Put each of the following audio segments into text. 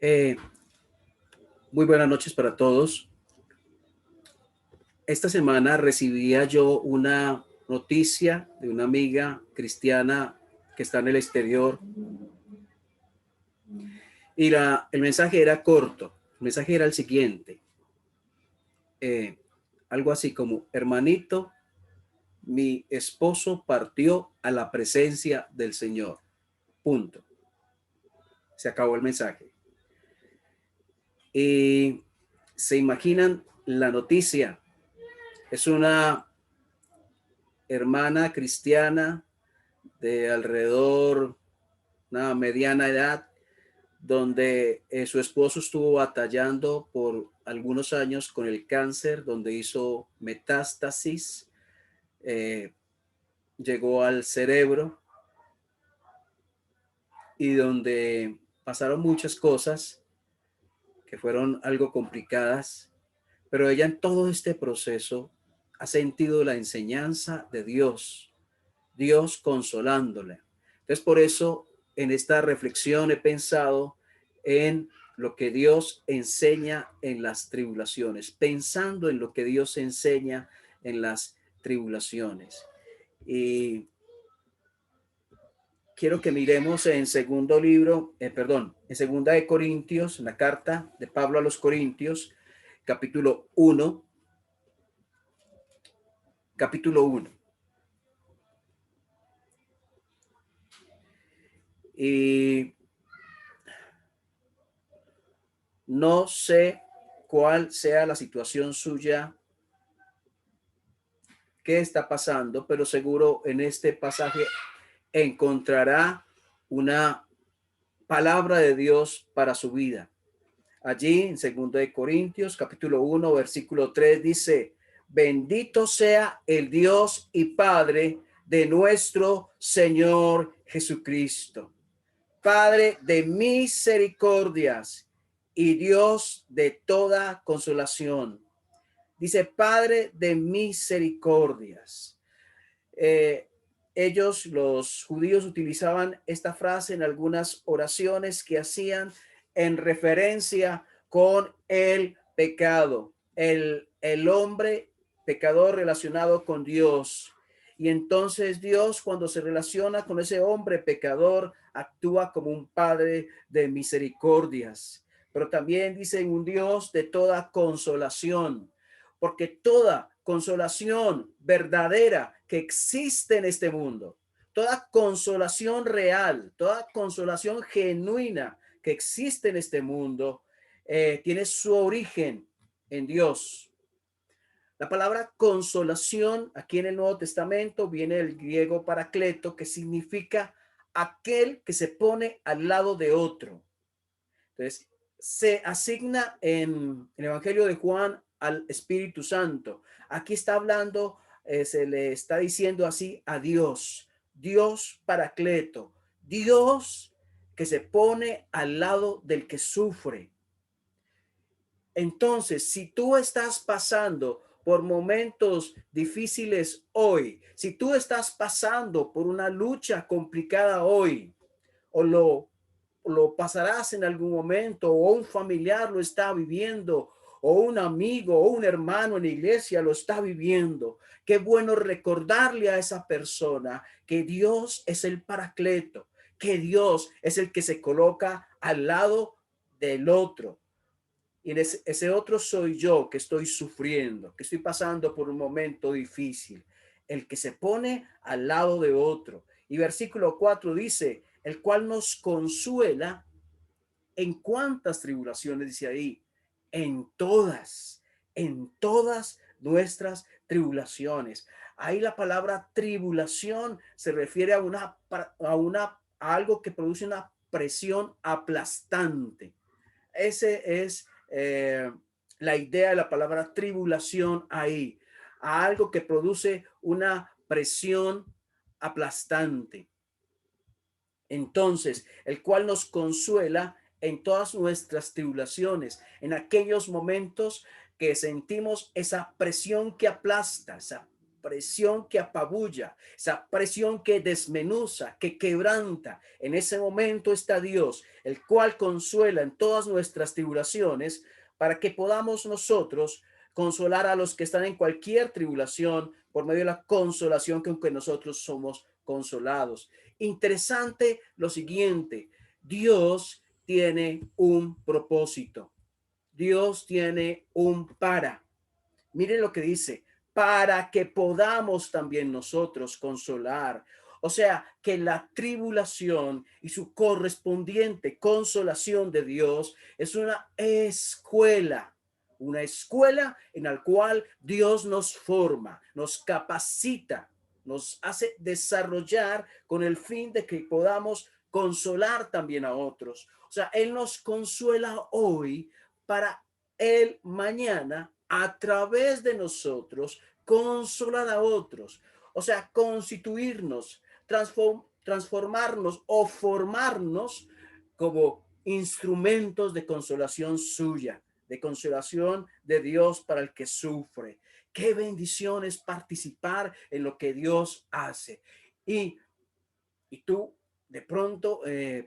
Eh, Muy buenas noches para todos. Esta semana recibía yo una noticia de una amiga cristiana que está en el exterior y el mensaje era corto. El mensaje era el siguiente, eh, algo así como: hermanito, mi esposo partió a la presencia del Señor. Punto. Se acabó el mensaje. Y se imaginan la noticia. Es una hermana cristiana de alrededor una mediana edad, donde su esposo estuvo batallando por algunos años con el cáncer, donde hizo metástasis, eh, llegó al cerebro y donde pasaron muchas cosas que fueron algo complicadas, pero ella en todo este proceso ha sentido la enseñanza de Dios, Dios consolándola. Entonces, por eso en esta reflexión he pensado en lo que Dios enseña en las tribulaciones, pensando en lo que Dios enseña en las tribulaciones. Y quiero que miremos en en segunda de Corintios, en la carta de Pablo a los Corintios, capítulo 1, capítulo 1. Y no sé cuál sea la situación suya, qué está pasando, pero seguro en este pasaje encontrará una palabra de Dios para su vida. Allí en 2 Corintios capítulo 1 versículo 3 dice: bendito sea el Dios y Padre de nuestro Señor Jesucristo, Padre de misericordias y Dios de toda consolación. Dice Padre de misericordias. Eh, los judíos, utilizaban esta frase en algunas oraciones que hacían en referencia con el pecado, el hombre pecador relacionado con Dios. Y entonces Dios, cuando se relaciona con ese hombre pecador, actúa como un padre de misericordias, pero también dicen un Dios de toda consolación, porque toda consolación verdadera que existe en este mundo, toda consolación real, toda consolación genuina que existe en este mundo, tiene su origen en Dios. La palabra consolación aquí en el Nuevo Testamento viene del griego paracleto, que significa aquel que se pone al lado de otro. Entonces, se asigna en el Evangelio de Juan al Espíritu Santo. Aquí está hablando, se le está diciendo así a Dios, Dios paracleto, Dios que se pone al lado del que sufre. Entonces, si tú estás pasando por momentos difíciles hoy, si tú estás pasando por una lucha complicada hoy, o lo pasarás en algún momento, o un familiar lo está viviendo, o un amigo o un hermano en la iglesia lo está viviendo. Qué bueno recordarle a esa persona que Dios es el paracleto, que Dios es el que se coloca al lado del otro. Y ese otro soy yo, que estoy sufriendo, que estoy pasando por un momento difícil, el que se pone al lado de otro. Y versículo 4 dice: el cual nos consuela en cuántas tribulaciones, dice ahí, en todas nuestras tribulaciones. Ahí la palabra tribulación se refiere a algo que produce una presión aplastante. Ese es la idea de la palabra tribulación ahí, a algo que produce una presión aplastante. Entonces, el cual nos consuela en todas nuestras tribulaciones, en aquellos momentos que sentimos esa presión que aplasta, esa presión que apabulla, esa presión que desmenuza, que quebranta. En ese momento está Dios, el cual consuela en todas nuestras tribulaciones para que podamos nosotros consolar a los que están en cualquier tribulación por medio de la consolación con que nosotros somos consolados. Interesante lo siguiente, Dios tiene un propósito. Dios tiene un para. Miren lo que dice, para que podamos también nosotros consolar. O sea, que la tribulación y su correspondiente consolación de Dios es una escuela en la cual Dios nos forma, nos capacita, nos hace desarrollar con el fin de que podamos consolar también a otros. O sea, Él nos consuela hoy para el mañana a través de nosotros consolar a otros, o sea, constituirnos, transformarnos o formarnos como instrumentos de consolación suya, de consolación de Dios para el que sufre. Qué bendición es participar en lo que Dios hace. Y, y tú de pronto,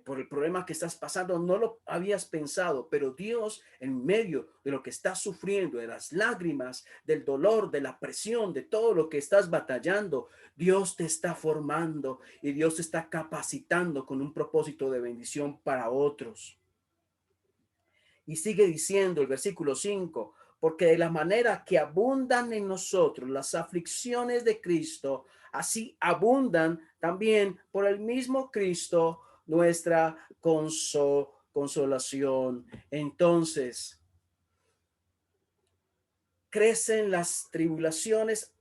por el problema que estás pasando, no lo habías pensado, pero Dios, en medio de lo que estás sufriendo, de las lágrimas, del dolor, de la presión, de todo lo que estás batallando, Dios te está formando y Dios te está capacitando con un propósito de bendición para otros. Y sigue diciendo el versículo 5, porque de la manera que abundan en nosotros las aflicciones de Cristo, así abundan también por el mismo Cristo nuestra consolación. Entonces, crecen las tribulaciones.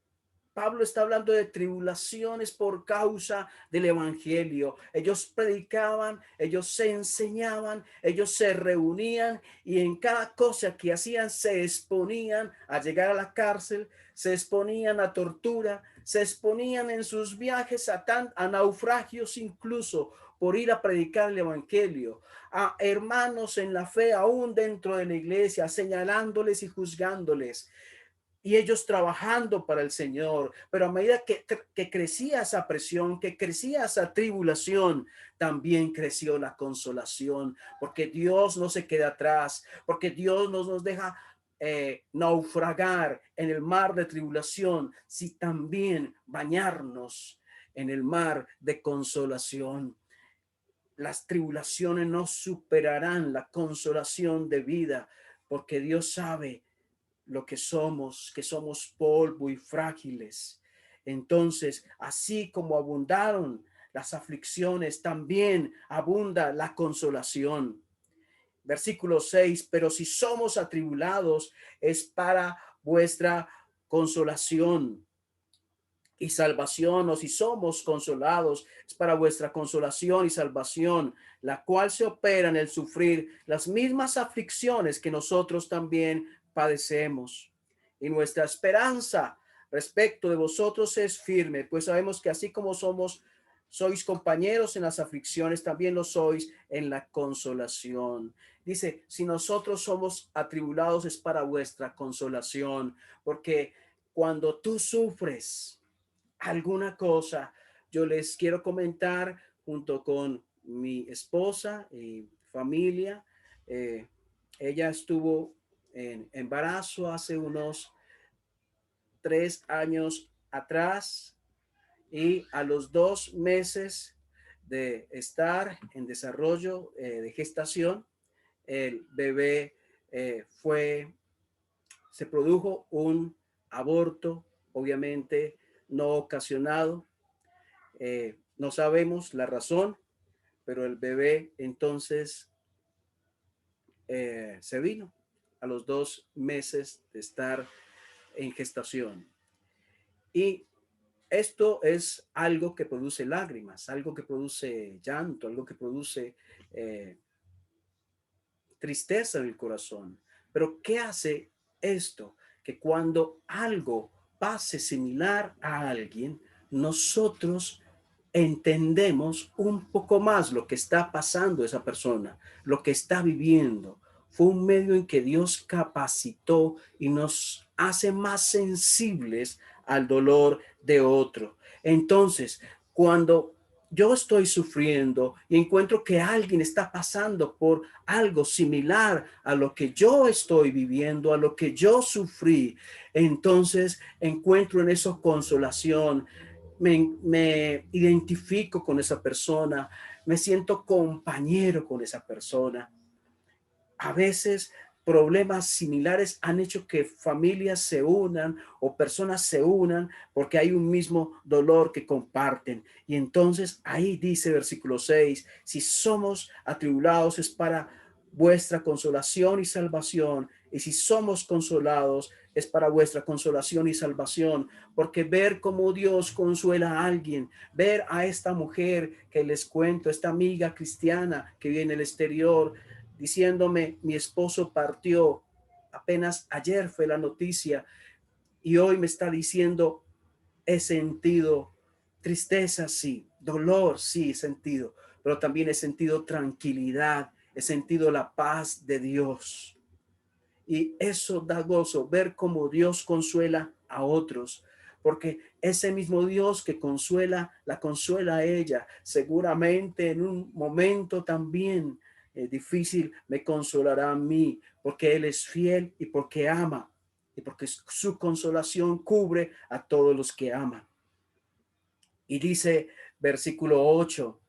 Pablo está hablando de tribulaciones por causa del evangelio. Ellos predicaban, ellos se enseñaban, ellos se reunían y en cada cosa que hacían se exponían a llegar a la cárcel, se exponían a tortura, se exponían en sus viajes a naufragios incluso por ir a predicar el evangelio, a hermanos en la fe aún dentro de la iglesia, señalándoles y juzgándoles y ellos trabajando para el Señor. Pero a medida que crecía esa presión, que crecía esa tribulación, también creció la consolación, porque Dios no se queda atrás, porque Dios nos deja naufragar en el mar de tribulación, si también bañarnos en el mar de consolación. Las tribulaciones no superarán la consolación de vida, porque Dios sabe lo que somos polvo y frágiles. Entonces, así como abundaron las aflicciones, también abunda la consolación. Versículo 6, pero si somos atribulados, es para vuestra consolación y salvación, o si somos consolados, es para vuestra consolación y salvación, la cual se opera en el sufrir las mismas aflicciones que nosotros también padecemos. Y nuestra esperanza respecto de vosotros es firme, pues sabemos que así como sois compañeros en las aflicciones, también lo sois en la consolación. Dice, si nosotros somos atribulados es para vuestra consolación, porque cuando tú sufres alguna cosa, yo les quiero comentar junto con mi esposa y familia. eh, Ella estuvo en embarazo hace unos 3 años atrás y a los 2 meses de estar en desarrollo de gestación, el bebé se produjo un aborto, obviamente no ocasionado. No sabemos la razón, pero el bebé entonces se vino a los 2 meses de estar en gestación. Y esto es algo que produce lágrimas, algo que produce llanto, algo que produce eh, tristeza en el corazón. Pero ¿qué hace esto? Que cuando algo pase similar a alguien, nosotros entendemos un poco más lo que está pasando esa persona, lo que está viviendo. Fue un medio en que Dios capacitó y nos hace más sensibles al dolor de otro. Entonces, cuando yo estoy sufriendo y encuentro que alguien está pasando por algo similar a lo que yo estoy viviendo, a lo que yo sufrí, entonces encuentro en eso consolación, me identifico con esa persona, me siento compañero con esa persona. A veces problemas similares han hecho que familias se unan o personas se unan porque hay un mismo dolor que comparten. Y entonces ahí dice versículo 6, si somos atribulados es para vuestra consolación y salvación. Y si somos consolados es para vuestra consolación y salvación, porque ver cómo Dios consuela a alguien, ver a esta mujer que les cuento, esta amiga cristiana que vive en el exterior, diciéndome, mi esposo partió, apenas ayer fue la noticia, y hoy me está diciendo, he sentido tristeza, sí, dolor, sí, he sentido, pero también he sentido tranquilidad, he sentido la paz de Dios. Y eso da gozo, ver cómo Dios consuela a otros, porque ese mismo Dios que consuela, la consuela a ella, seguramente en un momento también difícil me consolará a mí, porque Él es fiel y porque ama, y porque su consolación cubre a todos los que aman. Y dice versículo 8,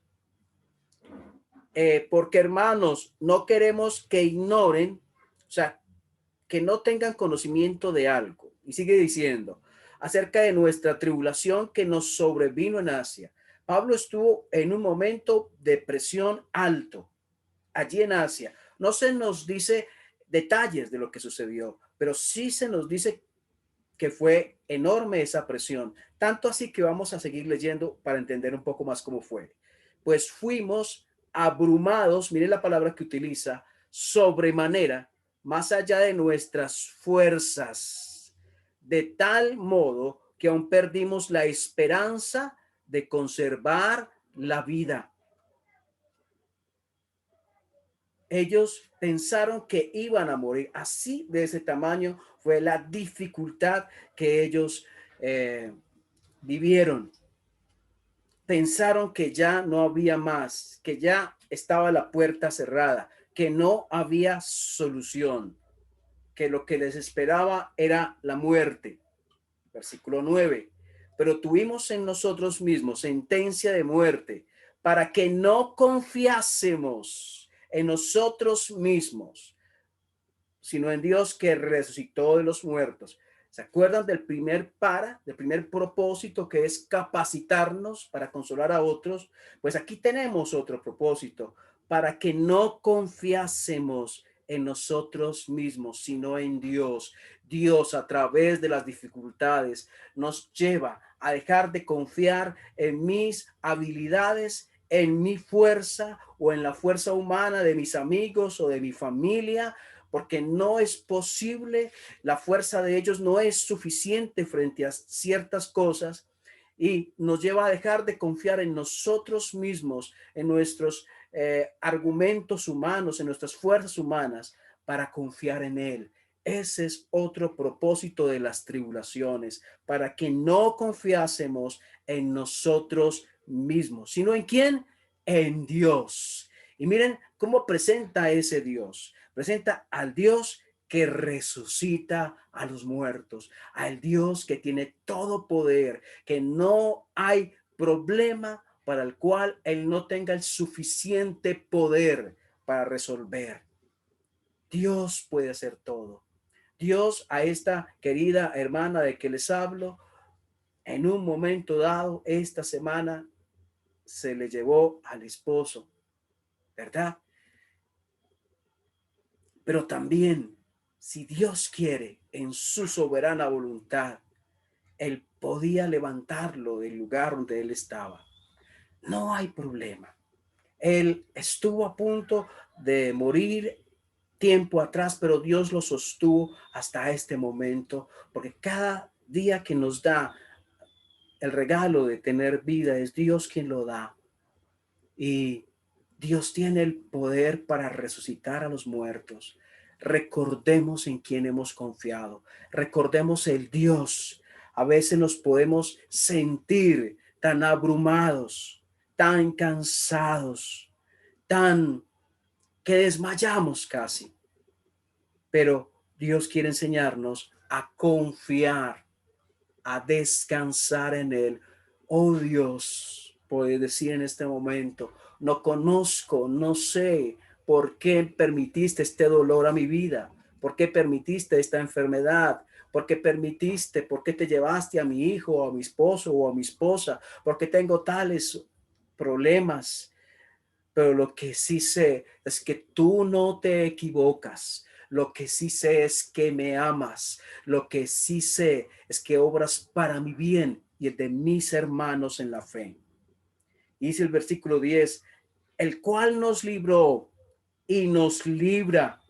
porque hermanos, no queremos que ignoren, o sea, que no tengan conocimiento de algo. Y sigue diciendo, acerca de nuestra tribulación que nos sobrevino en Asia. Pablo estuvo en un momento de presión alto allí en Asia. No se nos dice detalles de lo que sucedió, pero sí se nos dice que fue enorme esa presión. Tanto así que vamos a seguir leyendo para entender un poco más cómo fue. Pues fuimos abrumados, mire la palabra que utiliza, sobremanera, más allá de nuestras fuerzas, de tal modo que aún perdimos la esperanza de conservar la vida. Ellos pensaron que iban a morir. Así de ese tamaño fue la dificultad que ellos vivieron. Pensaron que ya no había más, que ya estaba la puerta cerrada, que no había solución, que lo que les esperaba era la muerte. Versículo 9. Pero tuvimos en nosotros mismos sentencia de muerte para que no confiásemos en nosotros mismos, sino en Dios que resucitó de los muertos. ¿Se acuerdan del primer propósito, que es capacitarnos para consolar a otros? Pues aquí tenemos otro propósito, para que no confiásemos en nosotros mismos, sino en Dios. Dios, a través de las dificultades, nos lleva a dejar de confiar en mis habilidades, en mi fuerza o en la fuerza humana de mis amigos o de mi familia, porque no es posible, la fuerza de ellos no es suficiente frente a ciertas cosas, y nos lleva a dejar de confiar en nosotros mismos, en nuestros argumentos humanos, en nuestras fuerzas humanas, para confiar en Él. Ese es otro propósito de las tribulaciones, para que no confiásemos en nosotros mismos, sino en quién, en Dios. Y miren cómo presenta ese Dios. Presenta al Dios que resucita a los muertos, al Dios que tiene todo poder, que no hay problema para el cual Él no tenga el suficiente poder para resolver. Dios puede hacer todo. Dios, a esta querida hermana de que les hablo, en un momento dado, esta semana, se le llevó al esposo, ¿verdad? Pero también, si Dios quiere, en su soberana voluntad, Él podía levantarlo del lugar donde él estaba. No hay problema. Él estuvo a punto de morir tiempo atrás, pero Dios lo sostuvo hasta este momento, porque cada día que nos da el regalo de tener vida es Dios quien lo da. Y Dios tiene el poder para resucitar a los muertos. Recordemos en quién hemos confiado. Recordemos el Dios A veces nos podemos sentir tan abrumados, tan cansados, tan que desmayamos casi. Pero Dios quiere enseñarnos a confiar, a descansar en Él. Oh Dios, puede decir en este momento, no conozco, no sé por qué permitiste este dolor a mi vida, por qué permitiste esta enfermedad, por qué permitiste, por qué te llevaste a mi hijo, o a mi esposo o a mi esposa, por qué tengo tales problemas. Pero lo que sí sé es que tú no te equivocas. Lo que sí sé es que me amas. Lo que sí sé es que obras para mi bien y el de mis hermanos en la fe. Dice el versículo 10, el cual nos libró y nos libra,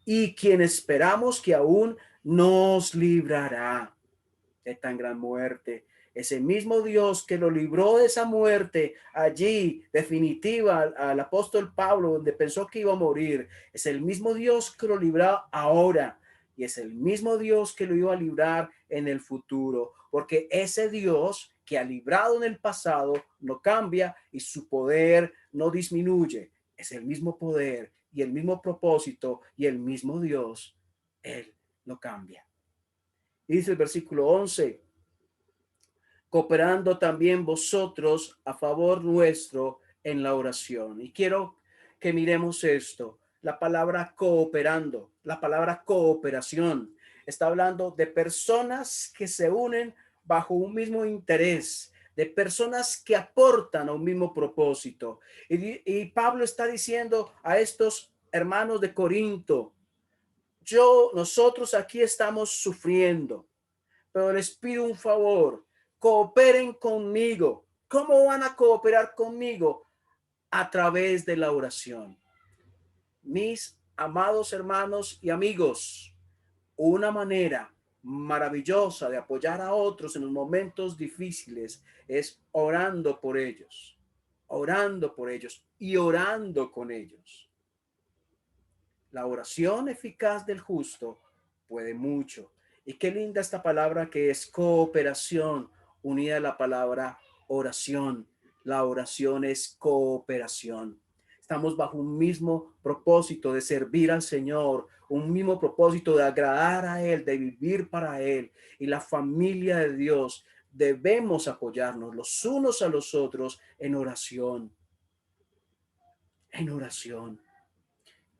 y quien esperamos que aún nos librará de tan gran muerte. Ese mismo Dios que lo libró de esa muerte allí definitiva al apóstol Pablo, donde pensó que iba a morir, es el mismo Dios que lo libró ahora y es el mismo Dios que lo iba a librar en el futuro, porque ese Dios que ha librado en el pasado no cambia y su poder no disminuye. Es el mismo poder y el mismo propósito y el mismo Dios. Él no cambia. Dice el versículo 11, cooperando también vosotros a favor nuestro en la oración. Y quiero que miremos esto. La palabra cooperando, la palabra cooperación, está hablando de personas que se unen bajo un mismo interés, de personas que aportan a un mismo propósito. Y Pablo está diciendo a estos hermanos de Corinto, nosotros aquí estamos sufriendo, pero les pido un favor, cooperen conmigo. ¿Cómo van a cooperar conmigo? A través de la oración. Mis amados hermanos y amigos, una manera maravillosa de apoyar a otros en los momentos difíciles es orando por ellos y orando con ellos. La oración eficaz del justo puede mucho. Y qué linda esta palabra que es cooperación, unida a la palabra oración. La oración es cooperación. Estamos bajo un mismo propósito de servir al Señor, un mismo propósito de agradar a Él, de vivir para Él. Y la familia de Dios debemos apoyarnos los unos a los otros en oración. En oración.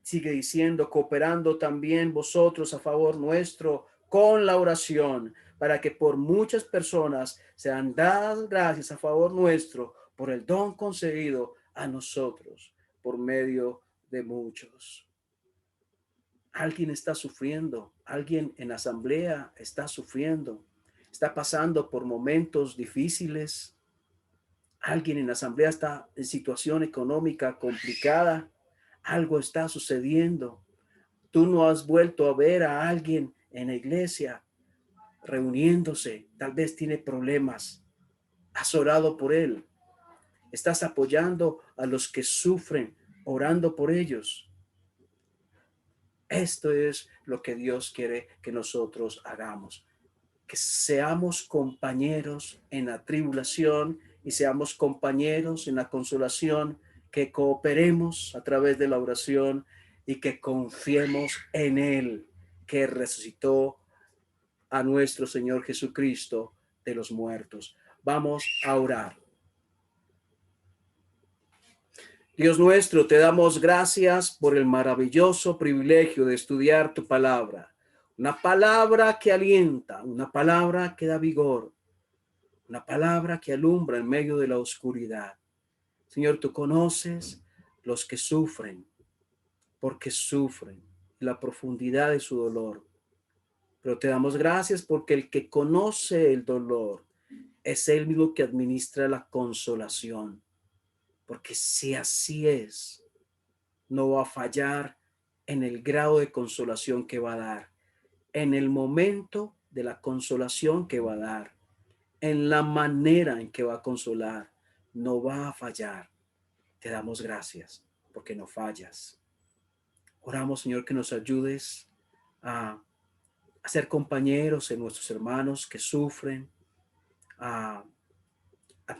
Sigue diciendo, cooperando también vosotros a favor nuestro con la oración, para que por muchas personas sean dadas gracias a favor nuestro por el don concedido a nosotros por medio de muchos. Alguien está sufriendo, alguien en la asamblea está sufriendo, está pasando por momentos difíciles. Alguien en la asamblea está en situación económica complicada. Algo está sucediendo. Tú no has vuelto a ver a alguien en la iglesia reuniéndose. Tal vez tiene problemas. Has orado por él. Estás apoyando a los que sufren, orando por ellos. Esto es lo que Dios quiere que nosotros hagamos. Que seamos compañeros en la tribulación y seamos compañeros en la consolación, que cooperemos a través de la oración y que confiemos en Él, que resucitó a nuestro Señor Jesucristo de los muertos. Vamos a orar. Dios nuestro, te damos gracias por el maravilloso privilegio de estudiar tu palabra. Una palabra que alienta, una palabra que da vigor, una palabra que alumbra en medio de la oscuridad. Señor, tú conoces los que sufren, porque sufren la profundidad de su dolor. Pero te damos gracias porque el que conoce el dolor es el mismo que administra la consolación. Porque si así es, no va a fallar en el grado de consolación que va a dar, en el momento de la consolación que va a dar, en la manera en que va a consolar, no va a fallar. Te damos gracias porque no fallas. Oramos, Señor, que nos ayudes a ser compañeros en nuestros hermanos que sufren, a,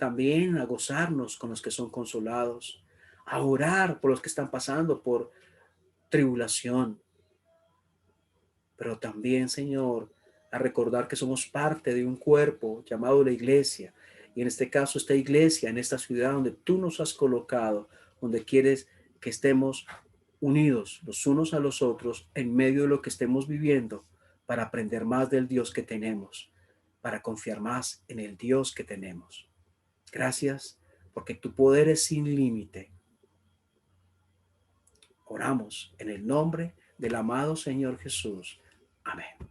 también a gozarnos con los que son consolados, a orar por los que están pasando por tribulación, pero también, Señor, a recordar que somos parte de un cuerpo llamado la iglesia. Y en este caso, esta iglesia, en esta ciudad donde tú nos has colocado, donde quieres que estemos unidos los unos a los otros en medio de lo que estemos viviendo, para aprender más del Dios que tenemos, para confiar más en el Dios que tenemos. Gracias, porque tu poder es sin límite. Oramos en el nombre del amado Señor Jesús. Amén.